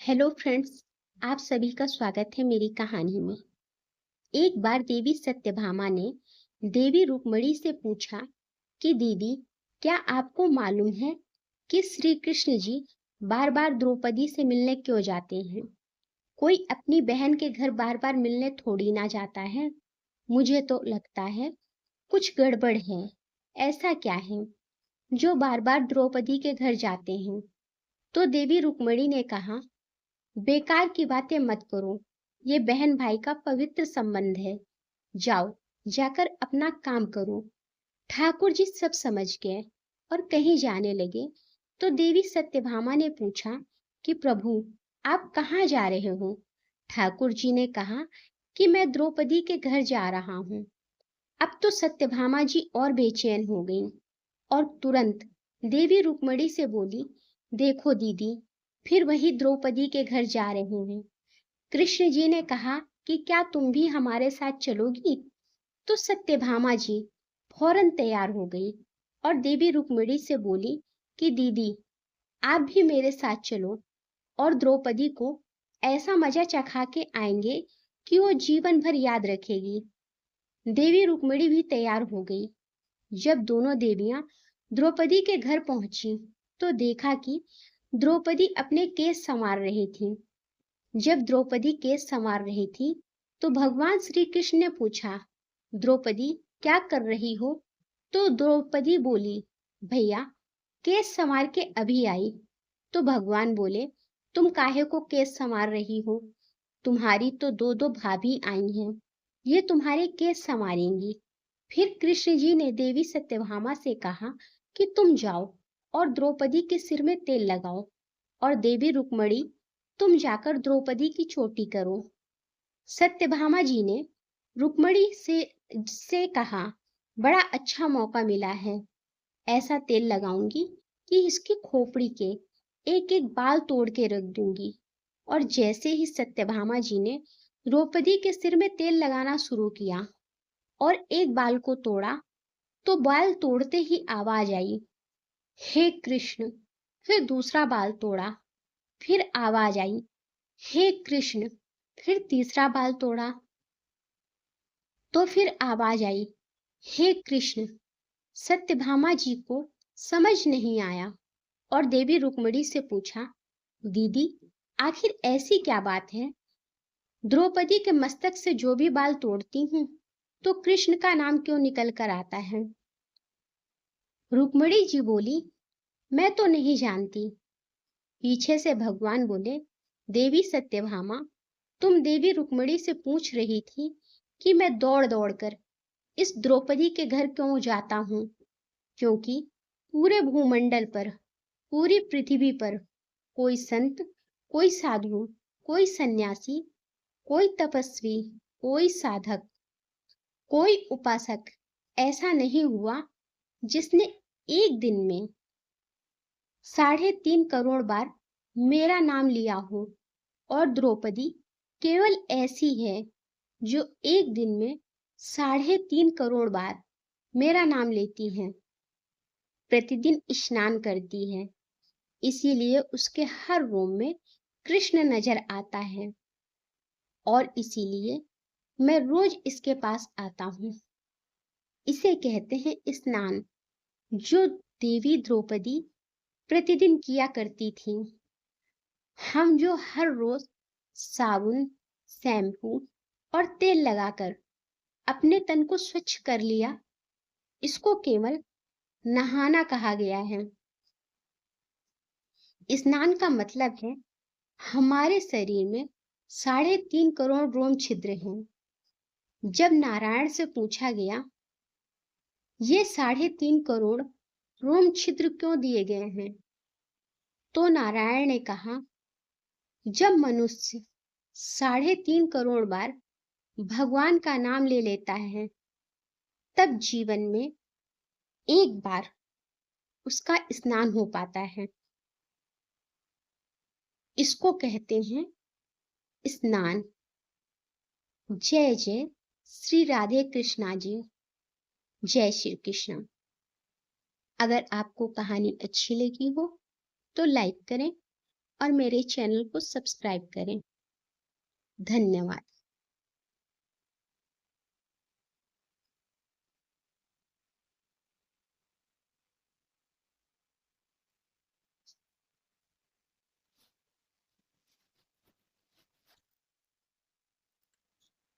Hello friends. आप सभी का स्वागत है मेरी कहानी में। एक बार देवी सत्यभामा ने देवी रुक्मिणी से पूछा कि दीदी, क्या आपको मालूम है कि श्री कृष्ण जी बार बार द्रौपदी से मिलने क्यों जाते हैं? कोई अपनी बहन के घर बार बार मिलने थोड़ी ना जाता है। मुझे तो लगता है कुछ गड़बड़ है। ऐसा क्या है जो बार बार द्रौपदी के घर जाते हैं? तो देवी रुक्मिणी ने कहा, बेकार की बातें मत करो। ये बहन भाई का पवित्र संबंध है। जाओ, जाकर अपना काम करो। ठाकुर जी सब समझ गए और कहीं जाने लगे। तो देवी सत्यभामा ने पूछा कि प्रभु, आप कहाँ जा रहे हो? ठाकुर जी ने कहा कि मैं द्रौपदी के घर जा रहा हूँ। अब तो सत्यभामा जी और बेचैन हो गई और तुरंत देवी रुक्मिणी से बोली, देखो दीदी, फिर वही द्रौपदी के घर जा रहे हैं। कृष्ण जी ने कहा कि क्या तुम भी हमारे साथ चलोगी? तो सत्यभामा जी फौरन तैयार हो गई और देवी रुक्मिणी से बोली कि दीदी, आप भी मेरे साथ चलो और द्रौपदी को ऐसा मजा चखा के आएंगे कि वो जीवन भर याद रखेगी। देवी रुक्मिणी भी तैयार हो गई। जब दोनों देवियां द्रौपदी के घर पहुंची तो देखा कि द्रौपदी अपने केस संवार रही थी। जब द्रौपदी केस संवार रही थी तो भगवान श्री कृष्ण ने पूछा, द्रौपदी क्या कर रही हो? तो द्रौपदी बोली, भैया, केस संवार के अभी आई। तो भगवान बोले, तुम काहे को केस संवार रही हो? तुम्हारी तो दो दो भाभी आई हैं, ये तुम्हारे केस संवारेंगी। फिर कृष्ण जी ने देवी सत्यभामा से कहा कि तुम जाओ और द्रौपदी के सिर में तेल लगाओ, और देवी रुक्मिणी, तुम जाकर द्रौपदी की चोटी करो। सत्यभामा जी ने रुक्मिणी से कहा, बड़ा अच्छा मौका मिला है। ऐसा तेल लगाऊंगी कि इसकी खोपड़ी के एक एक बाल तोड़ के रख दूंगी। और जैसे ही सत्यभामा जी ने द्रौपदी के सिर में तेल लगाना शुरू किया और एक बाल को तोड़ा, तो बाल तोड़ते ही आवाज आई, हे कृष्ण। फिर दूसरा बाल तोड़ा, फिर आवाज आई, हे कृष्ण। फिर तीसरा बाल तोड़ा तो फिर आवाज आई, हे कृष्ण। सत्यभामा जी को समझ नहीं आया और देवी रुक्मिणी से पूछा, दीदी, आखिर ऐसी क्या बात है? द्रौपदी के मस्तक से जो भी बाल तोड़ती हूँ तो कृष्ण का नाम क्यों निकल कर आता है? रुक्मिणी जी बोली, मैं तो नहीं जानती। पीछे से भगवान बोले, देवी सत्यभामा, तुम देवी रुक्मिणी से पूछ रही थी कि मैं दौड़ दौड़ कर इस द्रौपदी के घर क्यों जाता हूँ? क्योंकि पूरे भूमंडल पर, पूरी पृथ्वी पर कोई संत, कोई साधु, कोई सन्यासी, कोई तपस्वी, कोई साधक, कोई उपासक ऐसा नहीं हुआ जिसने एक दिन में 3.5 करोड़ बार मेरा नाम लिया हो। और द्रौपदी केवल ऐसी है जो एक दिन में 3.5 करोड़ बार मेरा नाम लेती है। प्रतिदिन स्नान करती है, इसीलिए उसके हर रोम में कृष्ण नजर आता है और इसीलिए मैं रोज इसके पास आता हूँ। इसे कहते हैं स्नान, जो देवी द्रौपदी प्रतिदिन किया करती थी। हम जो हर रोज साबुन, शैम्पू और तेल लगाकर अपने तन को स्वच्छ कर लिया, इसको केवल नहाना कहा गया है। स्नान का मतलब है हमारे शरीर में 3.5 करोड़ रोम छिद्र हैं। जब नारायण से पूछा गया, ये 3.5 करोड़ रोम छिद्र क्यों दिए गए हैं? तो नारायण ने कहा, जब मनुष्य 3.5 करोड़ बार भगवान का नाम ले लेता है, तब जीवन में एक बार उसका स्नान हो पाता है। इसको कहते हैं स्नान। जय जय श्री राधे कृष्णा जी। जय श्री कृष्ण। अगर आपको कहानी अच्छी लगी हो तो लाइक करें और मेरे चैनल को सब्सक्राइब करें। धन्यवाद।